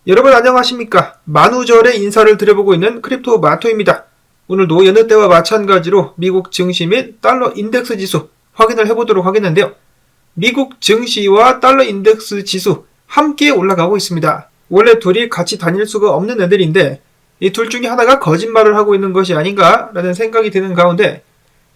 여러분 안녕하십니까? 만우절에 인사를 드려보고 있는 크립토 마토입니다. 오늘도 여느 때와 마찬가지로 미국 증시 및 달러 인덱스 지수 확인을 해보도록 하겠는데요. 미국 증시와 달러 인덱스 지수 함께 올라가고 있습니다. 원래 둘이 같이 다닐 수가 없는 애들인데 이 둘 중에 하나가 거짓말을 하고 있는 것이 아닌가 라는 생각이 드는 가운데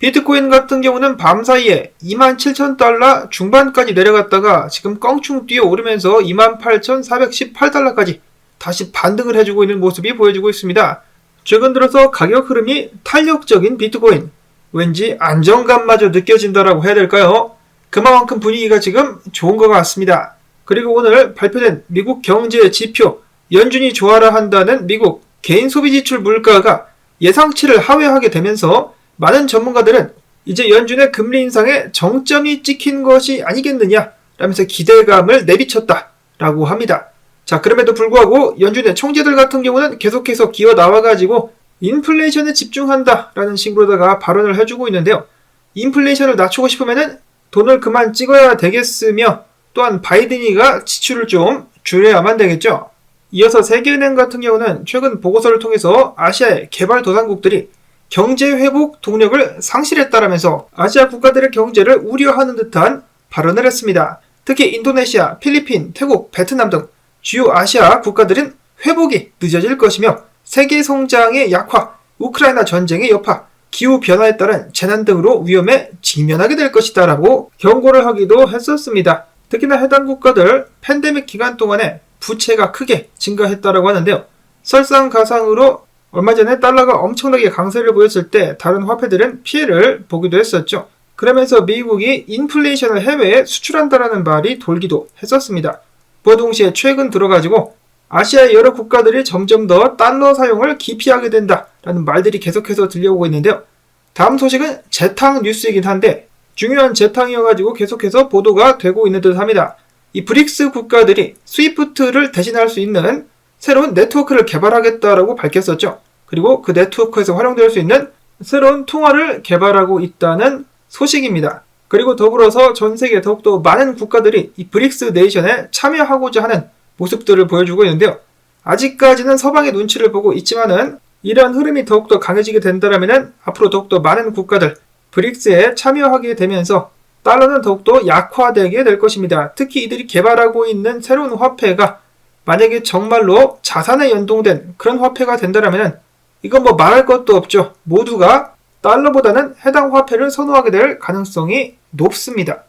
비트코인 같은 경우는 밤사이에 27,000달러 중반까지 내려갔다가 지금 껑충 뛰어오르면서 28,418달러까지 다시 반등을 해주고 있는 모습이 보여지고 있습니다. 최근 들어서 가격 흐름이 탄력적인 비트코인, 왠지 안정감마저 느껴진다라고 해야 될까요? 그만큼 분위기가 지금 좋은 것 같습니다. 그리고 오늘 발표된 미국 경제 지표, 연준이 좋아라 한다는 미국 개인 소비 지출 물가가 예상치를 하회하게 되면서 많은 전문가들은 이제 연준의 금리 인상에 정점이 찍힌 것이 아니겠느냐 라면서 기대감을 내비쳤다라고 합니다. 자, 그럼에도 불구하고 연준의 총재들 같은 경우는 계속해서 기어 나와가지고 인플레이션에 집중한다라는 식으로다가 발언을 해주고 있는데요. 인플레이션을 낮추고 싶으면은 돈을 그만 찍어야 되겠으며 또한 바이든이가 지출을 좀 줄여야만 되겠죠. 이어서 세계은행 같은 경우는 최근 보고서를 통해서 아시아의 개발도상국들이 경제 회복 동력을 상실했다라면서 아시아 국가들의 경제를 우려하는 듯한 발언을 했습니다. 특히 인도네시아, 필리핀, 태국, 베트남 등 주요 아시아 국가들은 회복이 늦어질 것이며 세계 성장의 약화, 우크라이나 전쟁의 여파, 기후변화에 따른 재난 등으로 위험에 직면하게 될 것이다 라고 경고를 하기도 했었습니다. 특히나 해당 국가들 팬데믹 기간 동안에 부채가 크게 증가했다라고 하는데요. 설상가상으로 얼마 전에 달러가 엄청나게 강세를 보였을 때 다른 화폐들은 피해를 보기도 했었죠. 그러면서 미국이 인플레이션을 해외에 수출한다라는 말이 돌기도 했었습니다. 그와 동시에 최근 들어가지고 아시아의 여러 국가들이 점점 더 달러 사용을 기피하게 된다라는 말들이 계속해서 들려오고 있는데요. 다음 소식은 재탕 뉴스이긴 한데 중요한 재탕이어가지고 계속해서 보도가 되고 있는 듯 합니다. 이 브릭스 국가들이 스위프트를 대신할 수 있는 새로운 네트워크를 개발하겠다라고 밝혔었죠. 그리고 그 네트워크에서 활용될 수 있는 새로운 통화를 개발하고 있다는 소식입니다. 그리고 더불어서 전 세계 더욱더 많은 국가들이 이 브릭스 네이션에 참여하고자 하는 모습들을 보여주고 있는데요. 아직까지는 서방의 눈치를 보고 있지만은 이러한 흐름이 더욱더 강해지게 된다면 앞으로 더욱더 많은 국가들 브릭스에 참여하게 되면서 달러는 더욱더 약화되게 될 것입니다. 특히 이들이 개발하고 있는 새로운 화폐가 만약에 정말로 자산에 연동된 그런 화폐가 된다면 이건 뭐 말할 것도 없죠. 모두가 달러보다는 해당 화폐를 선호하게 될 가능성이 높습니다.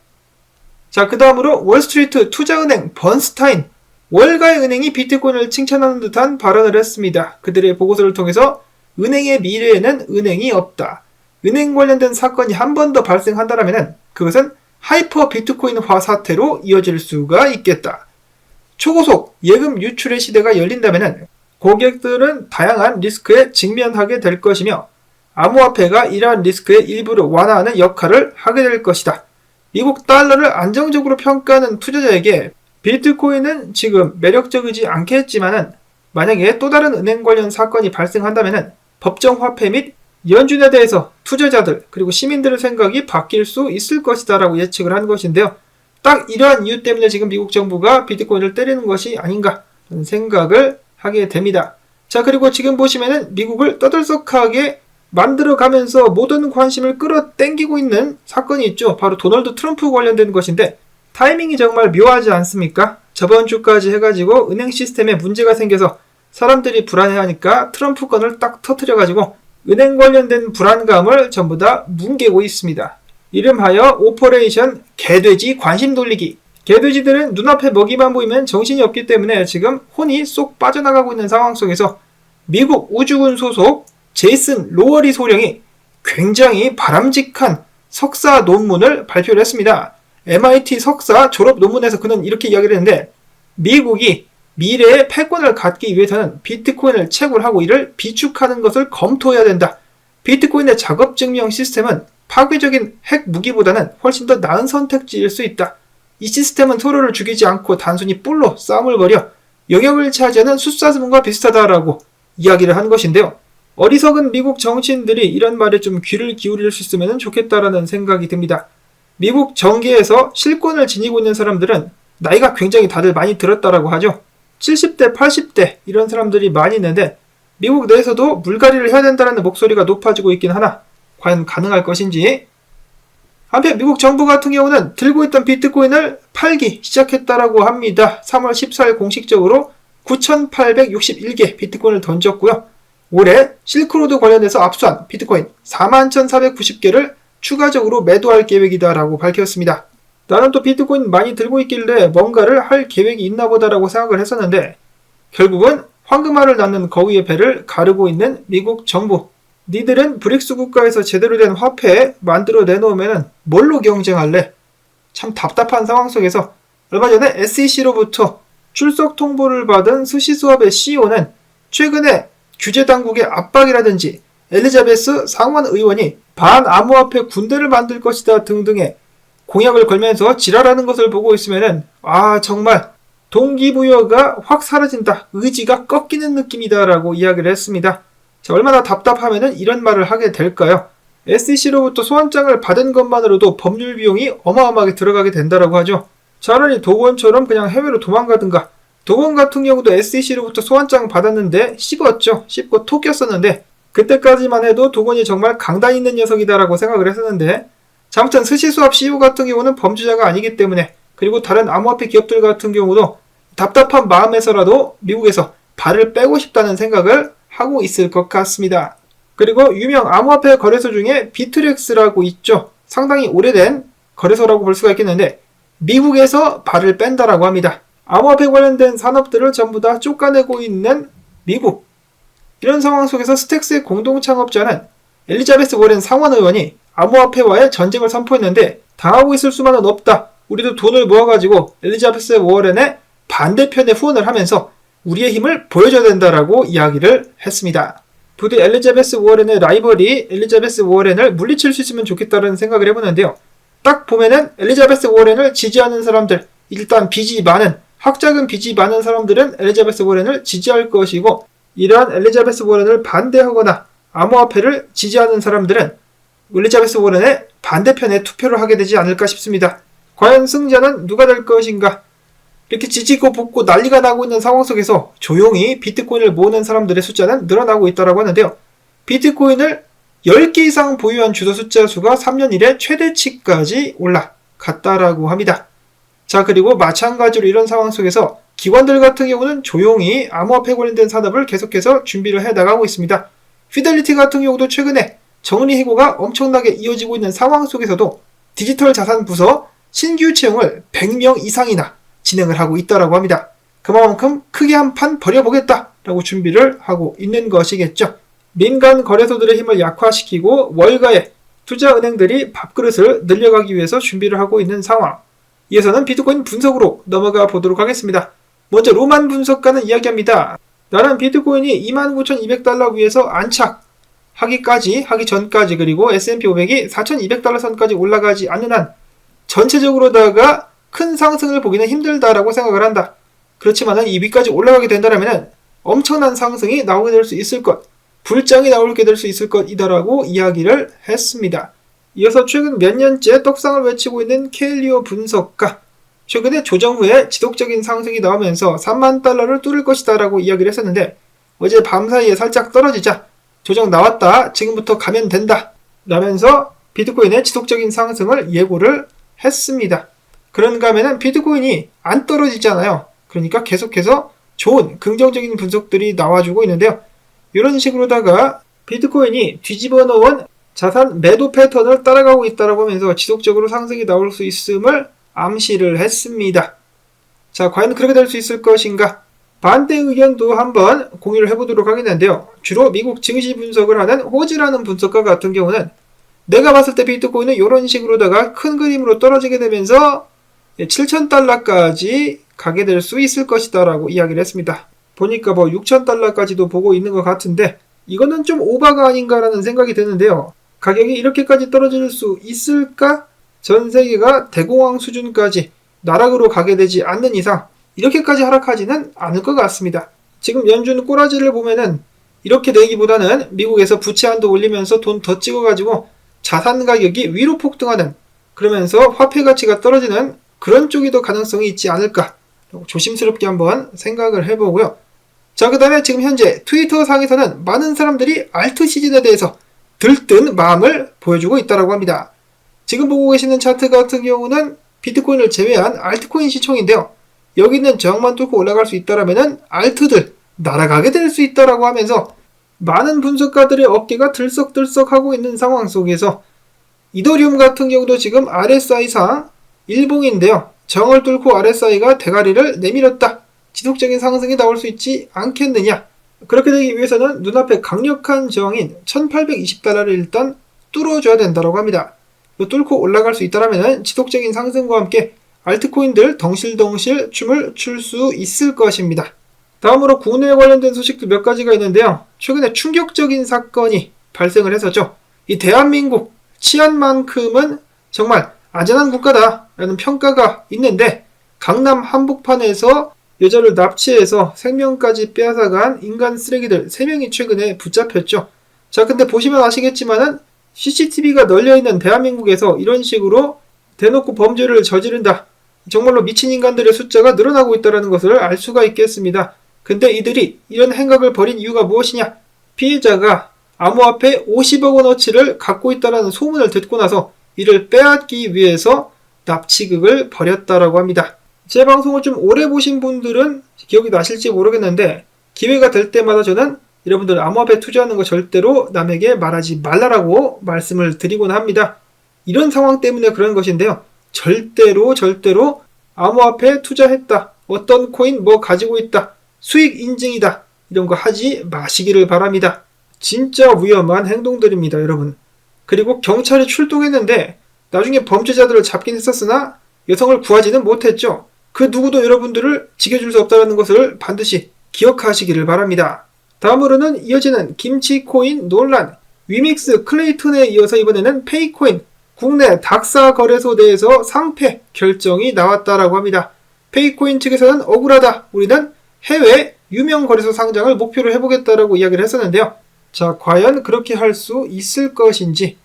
자, 그 다음으로 월스트리트 투자은행 번스타인 월가의 은행이 비트코인을 칭찬하는 듯한 발언을 했습니다. 그들의 보고서를 통해서 은행의 미래에는 은행이 없다. 은행 관련된 사건이 한 번 더 발생한다면 그것은 하이퍼 비트코인화 사태로 이어질 수가 있겠다. 초고속 예금 유출의 시대가 열린다면 고객들은 다양한 리스크에 직면하게 될 것이며 암호화폐가 이러한 리스크의 일부를 완화하는 역할을 하게 될 것이다. 미국 달러를 안정적으로 평가하는 투자자에게 비트코인은 지금 매력적이지 않겠지만은 만약에 또 다른 은행 관련 사건이 발생한다면 법정 화폐 및 연준에 대해서 투자자들 그리고 시민들의 생각이 바뀔 수 있을 것이다 라고 예측을 한 것인데요. 딱 이러한 이유 때문에 지금 미국 정부가 비트코인을 때리는 것이 아닌가 라는 생각을 하게 됩니다. 자, 그리고 지금 보시면은 미국을 떠들썩하게 만들어가면서 모든 관심을 끌어당기고 있는 사건이 있죠. 바로 도널드 트럼프 관련된 것인데 타이밍이 정말 묘하지 않습니까? 저번 주까지 해가지고 은행 시스템에 문제가 생겨서 사람들이 불안해하니까 트럼프 건을 딱 터뜨려가지고 은행 관련된 불안감을 전부 다 뭉개고 있습니다. 이름하여 오퍼레이션 개돼지 관심 돌리기. 개돼지들은 눈앞에 먹이만 보이면 정신이 없기 때문에 지금 혼이 쏙 빠져나가고 있는 상황 속에서 미국 우주군 소속 제이슨 로어리 소령이 굉장히 바람직한 석사 논문을 발표를 했습니다. MIT 석사 졸업 논문에서 그는 이렇게 이야기를 했는데 미국이 미래의 패권을 갖기 위해서는 비트코인을 채굴하고 이를 비축하는 것을 검토해야 된다. 비트코인의 작업증명 시스템은 파괴적인 핵 무기보다는 훨씬 더 나은 선택지일 수 있다. 이 시스템은 서로를 죽이지 않고 단순히 뿔로 싸움을 벌여 영역을 차지하는 숫사슴과 비슷하다라고 이야기를 한 것인데요. 어리석은 미국 정치인들이 이런 말에 좀 귀를 기울일 수 있으면 좋겠다라는 생각이 듭니다. 미국 정계에서 실권을 지니고 있는 사람들은 나이가 굉장히 다들 많이 들었다라고 하죠. 70대, 80대 이런 사람들이 많이 있는데 미국 내에서도 물갈이를 해야 된다는 목소리가 높아지고 있긴 하나 과연 가능할 것인지. 한편 미국 정부 같은 경우는 들고 있던 비트코인을 팔기 시작했다라고 합니다. 3월 14일 공식적으로 9,861개 비트코인을 던졌고요. 올해 실크로드 관련해서 압수한 비트코인 41,490개를 추가적으로 매도할 계획이다라고 밝혔습니다. 나는 또 비트코인 많이 들고 있길래 뭔가를 할 계획이 있나 보다라고 생각을 했었는데 결국은 황금알을 낳는 거위의 배를 가르고 있는 미국 정부. 니들은 브릭스 국가에서 제대로 된 화폐 만들어 내놓으면 뭘로 경쟁할래? 참 답답한 상황 속에서 얼마 전에 SEC로부터 출석 통보를 받은 스시스왑의 CEO는 최근에 규제 당국의 압박이라든지 엘리자베스 상원 의원이 반암호화폐 군대를 만들 것이다 등등의 공약을 걸면서 지랄하는 것을 보고 있으면은 정말 동기부여가 확 사라진다. 의지가 꺾이는 느낌이다라고 이야기를 했습니다. 자, 얼마나 답답하면은 이런 말을 하게 될까요? SEC로부터 소환장을 받은 것만으로도 법률 비용이 어마어마하게 들어가게 된다라고 하죠. 차라리 도건처럼 그냥 해외로 도망가든가. 도건 같은 경우도 SEC로부터 소환장 받았는데 씹었죠. 씹고 톡 꼈었는데 그때까지만 해도 도건이 정말 강단 있는 녀석이다라고 생각을 했었는데 아무튼 스시스왑 CEO 같은 경우는 범죄자가 아니기 때문에 그리고 다른 암호화폐 기업들 같은 경우도 답답한 마음에서라도 미국에서 발을 빼고 싶다는 생각을 하고 있을 것 같습니다. 그리고 유명 암호화폐 거래소 중에 비트렉스라고 있죠. 상당히 오래된 거래소라고 볼 수가 있겠는데 미국에서 발을 뺀다라고 합니다. 암호화폐 관련된 산업들을 전부 다 쫓아내고 있는 미국. 이런 상황 속에서 스택스의 공동 창업자는 엘리자베스 워렌 상원 의원이 암호화폐와의 전쟁을 선포했는데 당하고 있을 수만은 없다. 우리도 돈을 모아가지고 엘리자베스 워렌의 반대편에 후원을 하면서 우리의 힘을 보여줘야 된다라고 이야기를 했습니다. 부디 엘리자베스 워렌의 라이벌이 엘리자베스 워렌을 물리칠 수 있으면 좋겠다는 생각을 해보는데요. 딱 보면은 엘리자베스 워렌을 지지하는 사람들, 일단 빚이 많은, 학자금 빚이 많은 사람들은 엘리자베스 워렌을 지지할 것이고 이러한 엘리자베스 워렌을 반대하거나 암호화폐를 지지하는 사람들은 엘리자베스 워렌의 반대편에 투표를 하게 되지 않을까 싶습니다. 과연 승자는 누가 될 것인가? 이렇게 지지고 볶고 난리가 나고 있는 상황 속에서 조용히 비트코인을 모으는 사람들의 숫자는 늘어나고 있다고 하는데요. 비트코인을 10개 이상 보유한 주도 숫자 수가 3년 이래 최대치까지 올라갔다라고 합니다. 자, 그리고 마찬가지로 이런 상황 속에서 기관들 같은 경우는 조용히 암호화폐 관련된 산업을 계속해서 준비를 해나가고 있습니다. 피델리티 같은 경우도 최근에 정리해고가 엄청나게 이어지고 있는 상황 속에서도 디지털 자산 부서 신규 채용을 100명 이상이나 진행을 하고 있다라고 합니다. 그만큼 크게 한 판 벌여보겠다라고 준비를 하고 있는 것이겠죠. 민간 거래소들의 힘을 약화시키고 월가의 투자은행들이 밥그릇을 늘려가기 위해서 준비를 하고 있는 상황. 이어서는 비트코인 분석으로 넘어가 보도록 하겠습니다. 먼저 로만 분석가는 이야기합니다. 나는 비트코인이 29,200달러 위에서 안착하기 전까지 그리고 S&P 500이 4,200달러 선까지 올라가지 않는 한 전체적으로다가 큰 상승을 보기는 힘들다라고 생각을 한다. 그렇지만은 이 위까지 올라가게 된다면 엄청난 상승이 나오게 될 수 있을 것, 불장이 나오게 될 수 있을 것이다라고 이야기를 했습니다. 이어서 최근 몇 년째 떡상을 외치고 있는 케일리오 분석가, 최근에 조정 후에 지속적인 상승이 나오면서 3만 달러를 뚫을 것이다라고 이야기를 했었는데 어제 밤사이에 살짝 떨어지자 조정 나왔다, 지금부터 가면 된다 라면서 비트코인의 지속적인 상승을 예고를 했습니다. 그런가 하면은 비트코인이 안 떨어지잖아요. 그러니까 계속해서 좋은 긍정적인 분석들이 나와주고 있는데요. 이런 식으로다가 비트코인이 뒤집어 놓은 자산 매도 패턴을 따라가고 있다라고 하면서 지속적으로 상승이 나올 수 있음을 암시를 했습니다. 자, 과연 그렇게 될 수 있을 것인가? 반대 의견도 한번 공유를 해보도록 하겠는데요. 주로 미국 증시 분석을 하는 호지라는 분석가 같은 경우는 내가 봤을 때 비트코인은 이런 식으로다가 큰 그림으로 떨어지게 되면서 7,000달러까지 가게 될 수 있을 것이다 라고 이야기를 했습니다. 보니까 6,000달러까지도 보고 있는 것 같은데 이거는 좀 오바가 아닌가라는 생각이 드는데요. 가격이 이렇게까지 떨어질 수 있을까? 전 세계가 대공황 수준까지 나락으로 가게 되지 않는 이상 이렇게까지 하락하지는 않을 것 같습니다. 지금 연준 꼬라지를 보면은 이렇게 되기보다는 미국에서 부채 한도 올리면서 돈 더 찍어가지고 자산 가격이 위로 폭등하는, 그러면서 화폐 가치가 떨어지는 그런 쪽이 더 가능성이 있지 않을까 조심스럽게 한번 생각을 해보고요. 자, 그 다음에 지금 현재 트위터 상에서는 많은 사람들이 알트 시즌에 대해서 들뜬 마음을 보여주고 있다고 합니다. 지금 보고 계시는 차트 같은 경우는 비트코인을 제외한 알트코인 시총인데요. 여기는 저항만 뚫고 올라갈 수 있다라면은 알트들 날아가게 될 수 있다라고 하면서 많은 분석가들의 어깨가 들썩들썩하고 있는 상황 속에서 이더리움 같은 경우도 지금 RSI상 일봉인데요. 저항을 뚫고 RSI가 대가리를 내밀었다. 지속적인 상승이 나올 수 있지 않겠느냐. 그렇게 되기 위해서는 눈앞에 강력한 저항인 1820달러를 일단 뚫어줘야 된다고 합니다. 뚫고 올라갈 수 있다면 지속적인 상승과 함께 알트코인들 덩실덩실 춤을 출 수 있을 것입니다. 다음으로 국내에 관련된 소식도 몇 가지가 있는데요. 최근에 충격적인 사건이 발생을 했었죠. 이 대한민국 치안만큼은 정말 안전한 국가다라는 평가가 있는데 강남 한복판에서 여자를 납치해서 생명까지 빼앗아간 인간 쓰레기들 3명이 최근에 붙잡혔죠. 자, 근데 보시면 아시겠지만은 CCTV가 널려있는 대한민국에서 이런 식으로 대놓고 범죄를 저지른다. 정말로 미친 인간들의 숫자가 늘어나고 있다는 것을 알 수가 있겠습니다. 근데 이들이 이런 행각을 벌인 이유가 무엇이냐? 피해자가 암호화폐 50억 원어치를 갖고 있다는 소문을 듣고 나서 이를 빼앗기 위해서 납치극을 벌였다라고 합니다. 제 방송을 좀 오래 보신 분들은 기억이 나실지 모르겠는데 기회가 될 때마다 저는 여러분들 암호화폐 투자하는 거 절대로 남에게 말하지 말라라고 말씀을 드리곤 합니다. 이런 상황 때문에 그런 것인데요. 절대로 암호화폐 투자했다. 어떤 코인 뭐 가지고 있다. 수익 인증이다. 이런 거 하지 마시기를 바랍니다. 진짜 위험한 행동들입니다, 여러분. 그리고 경찰이 출동했는데 나중에 범죄자들을 잡긴 했었으나 여성을 구하지는 못했죠. 그 누구도 여러분들을 지켜줄 수 없다는 것을 반드시 기억하시기를 바랍니다. 다음으로는 이어지는 김치코인 논란. 위믹스 클레이튼에 이어서 이번에는 페이코인 국내 닥사 거래소 내에서 상패 결정이 나왔다라고 합니다. 페이코인 측에서는 억울하다. 우리는 해외 유명 거래소 상장을 목표로 해보겠다라고 이야기를 했었는데요. 자, 과연 그렇게 할 수 있을 것인지.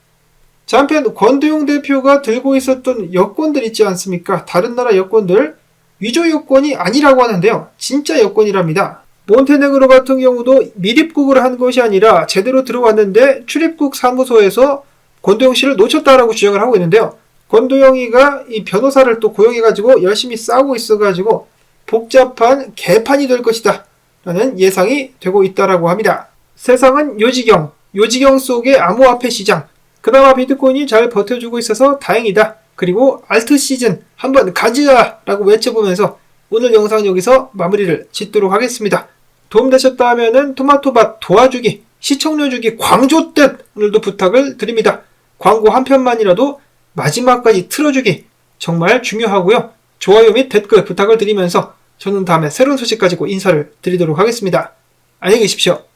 자, 한편 권도용 대표가 들고 있었던 여권들 있지 않습니까? 다른 나라 여권들 위조 여권이 아니라고 하는데요. 진짜 여권이랍니다. 몬테네그로 같은 경우도 미입국을 한 것이 아니라 제대로 들어왔는데 출입국 사무소에서 권도영 씨를 놓쳤다라고 주장을 하고 있는데요. 권도영이가 이 변호사를 또 고용해가지고 열심히 싸우고 있어가지고 복잡한 개판이 될 것이다 라는 예상이 되고 있다라고 합니다. 세상은 요지경 속의 암호화폐 시장. 그나마 비트코인이 잘 버텨주고 있어서 다행이다. 그리고 알트 시즌 한번 가자 라고 외쳐보면서 오늘 영상 여기서 마무리를 짓도록 하겠습니다. 도움되셨다 하면은 토마토밭 도와주기, 시청료 주기 광조댓 오늘도 부탁을 드립니다. 광고 한 편만이라도 마지막까지 틀어주기 정말 중요하고요. 좋아요 및 댓글 부탁을 드리면서 저는 다음에 새로운 소식 가지고 인사를 드리도록 하겠습니다. 안녕히 계십시오.